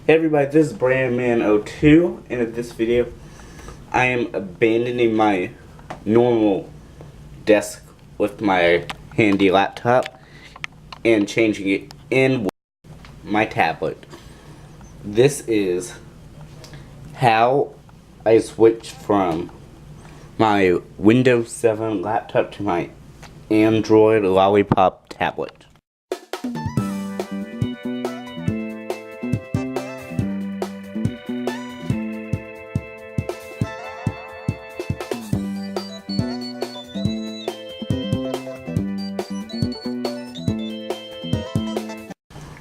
Hey everybody, this is Bran'sTech, and in this video I am abandoning my normal desk with my handy laptop and changing it in with my tablet. This is how I switched from my Windows 7 laptop to my Android Lollipop tablet.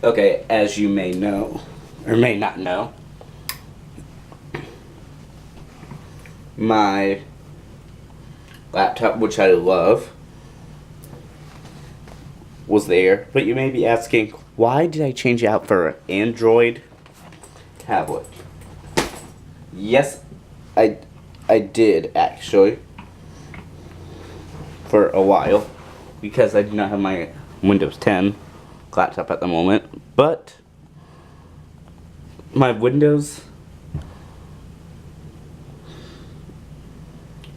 Okay, as you may know, or may not know, my laptop, which I love, was there, but you may be asking, why did I change it out for an Android tablet? Yes, I did actually, for a while, because I do not have my Windows 10 laptop at the moment, but my Windows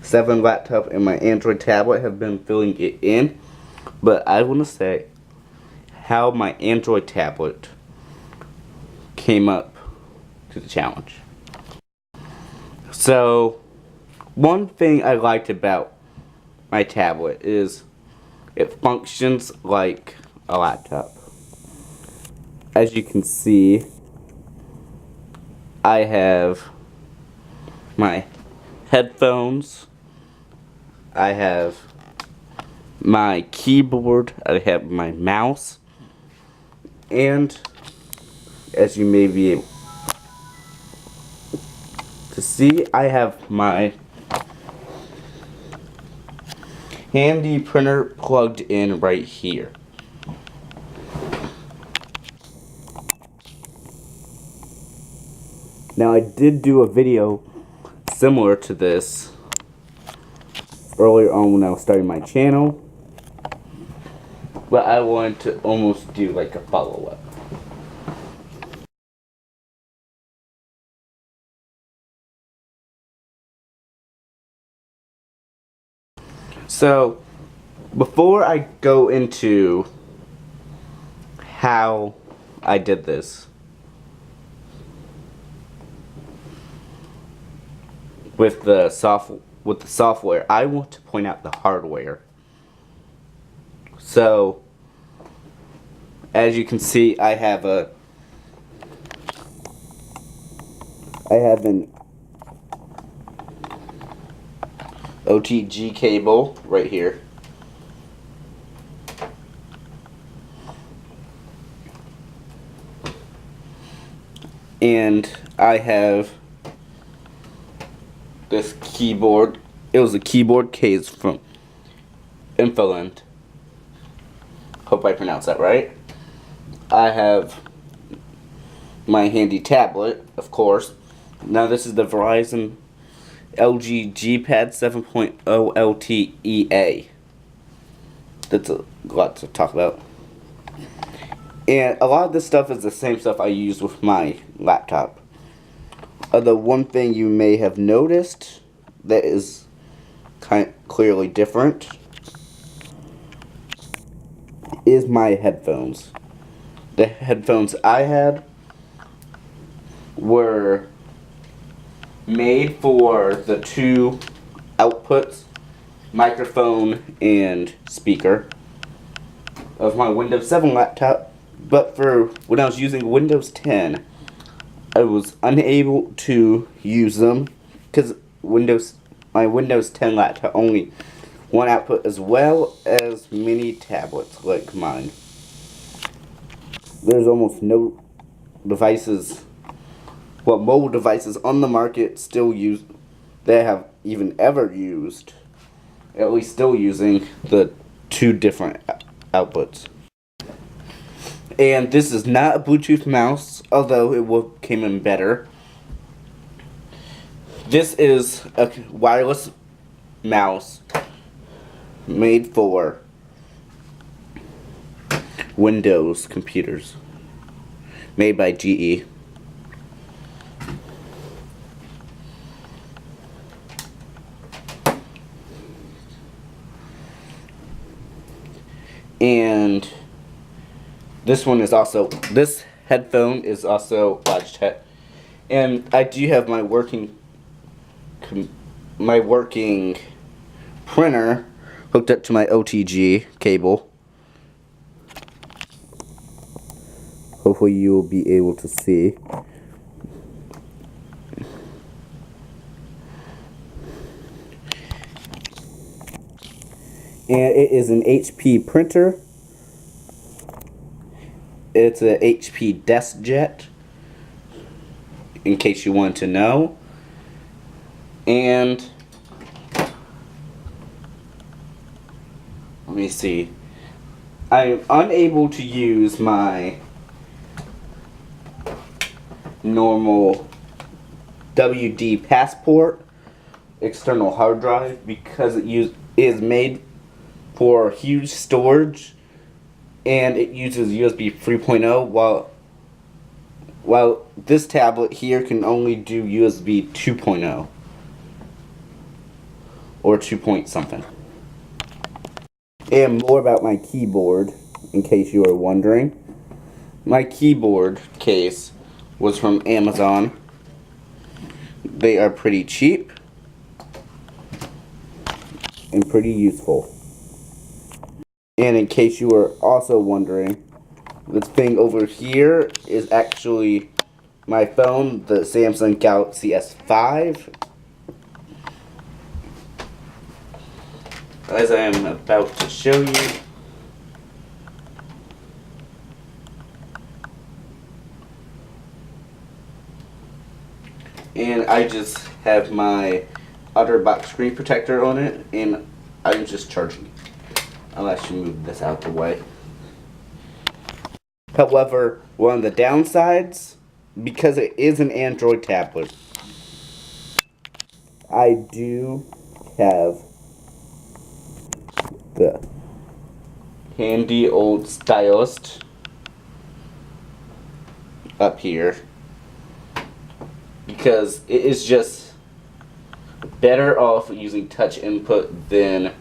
7 laptop and my Android tablet have been filling it in. But I want to say how my Android tablet came up to the challenge. So, one thing I liked about my tablet is it functions like a laptop. As you can see, I have my headphones, I have my keyboard, I have my mouse, and as you may be able to see, I have my handy printer plugged in right here. Now, I did do a video similar to this earlier on when I was starting my channel, but I wanted to almost do like a follow-up. So, before I go into how I did this, with the software, I want to point out the hardware. So, as you can see, I have an OTG cable right here. And I have this keyboard. It was a keyboard case from Infoland. Hope I pronounced that right. I have my handy tablet, of course. Now this is the Verizon LG G-Pad 7.0 LTEA. That's a lot to talk about. And a lot of this stuff is the same stuff I use with my laptop. The one thing you may have noticed that is clearly different is my headphones. The headphones I had were made for the two outputs, microphone and speaker, of my Windows 7 laptop, but for when I was using Windows 10, I was unable to use them because my Windows 10 laptop only one output, as well as many tablets like mine. There's almost no devices, well, mobile devices on the market that have even ever used, at least still using, the two different outputs. And this is not a Bluetooth mouse, although it came in better. This is a wireless mouse made for Windows computers, made by GE. And this headphone is also Bran'sTech. And I do have my working printer hooked up to my OTG cable. Hopefully you will be able to see. And it is an HP printer. It's a HP DeskJet, in case you want to know. And let me see. I'm unable to use my normal WD Passport external hard drive because it is made for huge storage, and it uses USB 3.0 while this tablet here can only do USB 2.0 or 2 point something. And more about my keyboard, in case you are wondering. My keyboard case was from Amazon. They are pretty cheap and pretty useful. And in case you were also wondering, this thing over here is actually my phone, the Samsung Galaxy S5. As I am about to show you. And I just have my OtterBox screen protector on it, and I'm just charging it. I'll actually move this out the way. However, one of the downsides, because it is an Android tablet, I do have the handy old stylus up here, because it is just better off using touch input than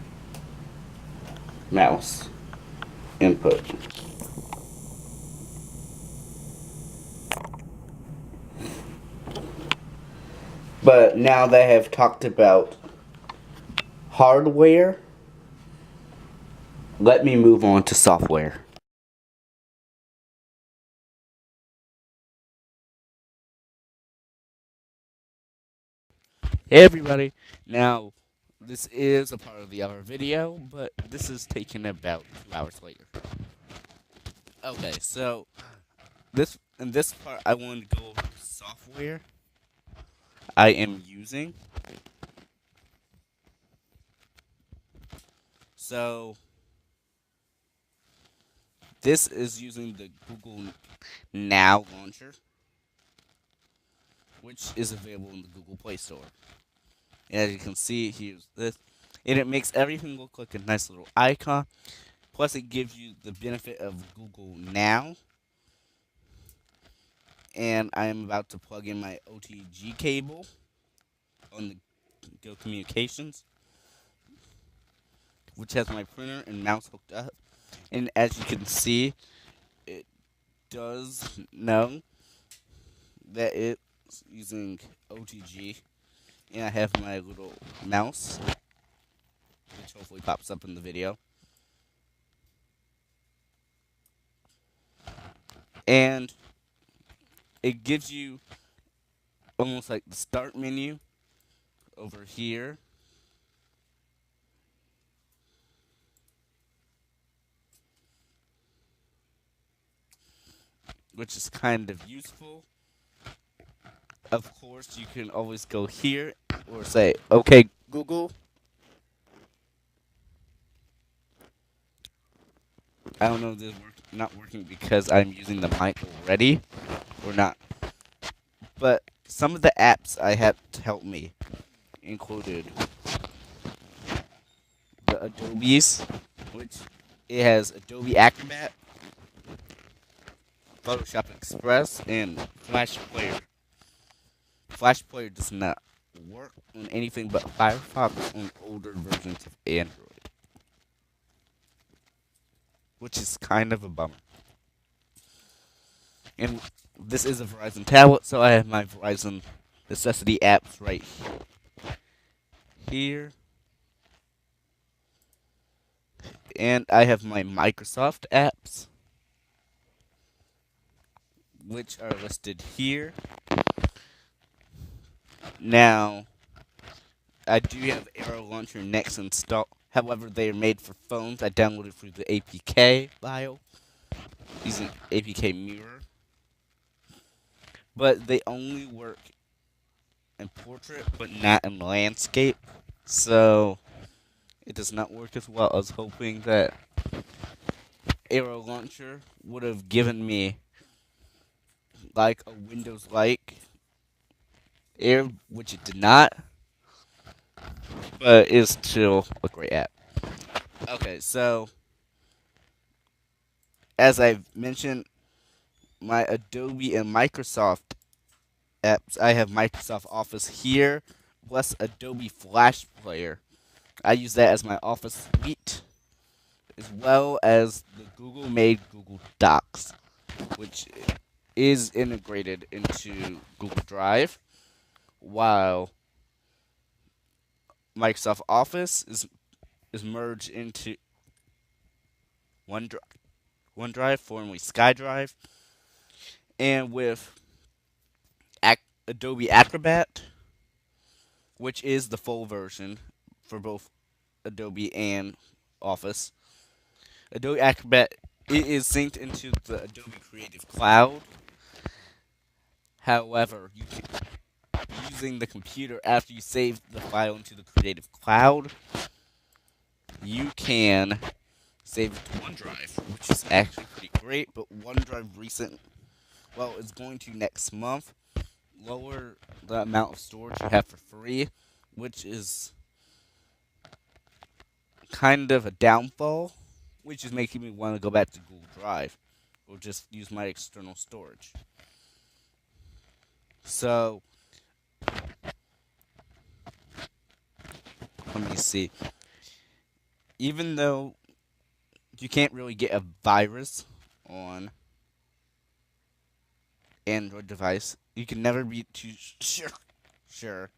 mouse input. But now that I have talked about hardware, let me move on to software. Hey everybody, now this is a part of the other video, but this is taken about 2 hours later. Okay, so in this part I want to go over the software I am using. So this is using the Google Now launcher, which is available in the Google Play Store. And as you can see, here's this. And it makes everything look like a nice little icon. Plus, it gives you the benefit of Google Now. And I am about to plug in my OTG cable on the Go Communications, which has my printer and mouse hooked up. And as you can see, it does know that it's using OTG. And I have my little mouse, which hopefully pops up in the video. And it gives you almost like the start menu over here. Which is kind of useful. Of course, you can always go here or say, okay, Google. I don't know if this is not working because I'm using the mic already or not. But some of the apps I had to help me included the Adobe's, which it has Adobe Acrobat, Photoshop Express, and Flash Player. Flash Player does not work on anything but Firefox on older versions of Android. which is kind of a bummer. And this is a Verizon tablet, so I have my Verizon necessity apps right here. And I have my Microsoft apps, which are listed here. Now, I do have Arrow Launcher Next installed. However, they are made for phones. I downloaded through the APK file using APK Mirror. But they only work in portrait, but not in landscape. So, it does not work as well. I was hoping that Arrow Launcher would have given me like a Windows-like Air, which it did not. But it's still a great app. Okay, so as I've mentioned, my Adobe and Microsoft apps, I have Microsoft Office here, plus Adobe Flash Player. I use that as my Office suite, as well as the Google made Google Docs, which is integrated into Google Drive, while Microsoft Office is merged into OneDrive, formerly SkyDrive, and with Adobe Acrobat, which is the full version for both Adobe and Office. Adobe Acrobat, it is synced into the Adobe Creative Cloud. However, using the computer after you save the file into the Creative Cloud, you can save it to OneDrive, which is actually pretty great. But OneDrive it's going to next month lower the amount of storage you have for free, which is kind of a downfall, which is making me want to go back to Google Drive or just use my external storage. So, let me see. Even though you can't really get a virus on Android device, you can never be too sure.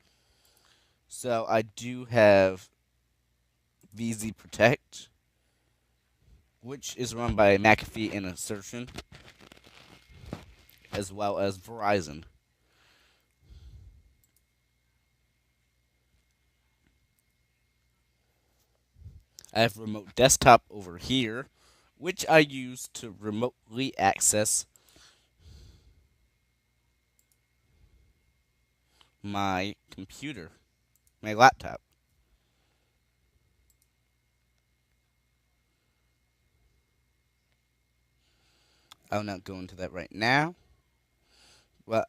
So, I do have VZ Protect, which is run by McAfee and Assertion, as well as Verizon. I have Remote Desktop over here, which I use to remotely access my computer, my laptop. I'll not go into that right now, but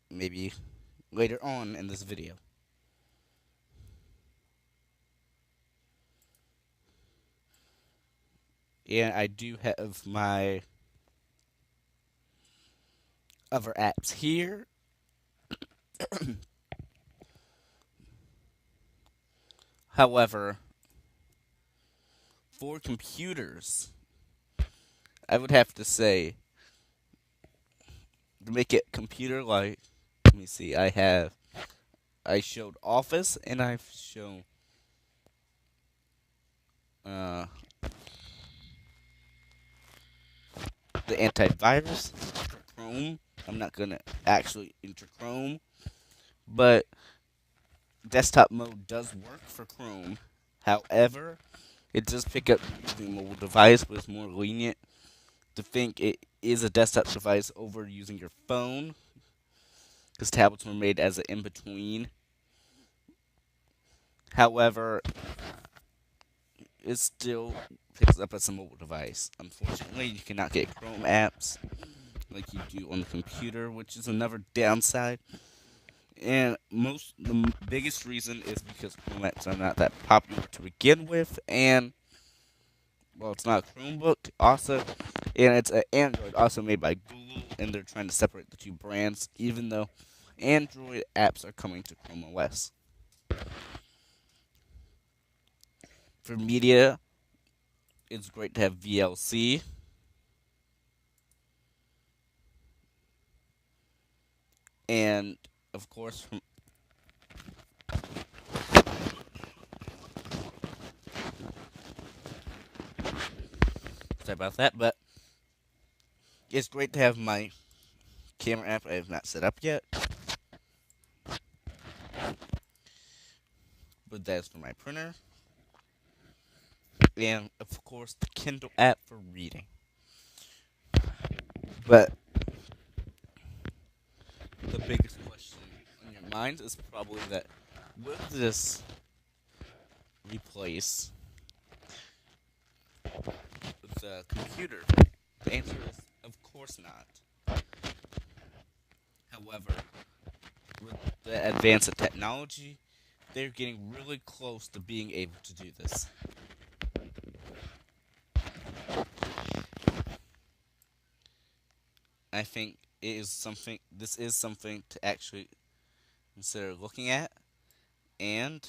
maybe later on in this video. And I do have my other apps here. However, for computers, I would have to say to make it computer like. Let me see. I showed Office and I've shown uh, the antivirus for Chrome. I'm not gonna actually enter Chrome, but desktop mode does work for Chrome. However, it does pick up using a mobile device, but it's more lenient to think it is a desktop device over using your phone, because tablets were made as an in-between. However, it still picks up as a mobile device. Unfortunately, you cannot get Chrome apps like you do on the computer, which is another downside. And the biggest reason is because Chrome apps are not that popular to begin with, and well, it's not a Chromebook also, and it's an Android also made by Google, and they're trying to separate the two brands, even though Android apps are coming to Chrome OS. For media, It's great to have VLC. And of course, sorry about that, but it's great to have my camera app I have not set up yet. But that's for my printer. And of course, the Kindle app for reading. But the biggest question on your mind is probably that will this replace the computer? The answer is of course not. However, with the advance of technology, they're getting really close to being able to do this. I think this is something to actually consider looking at, and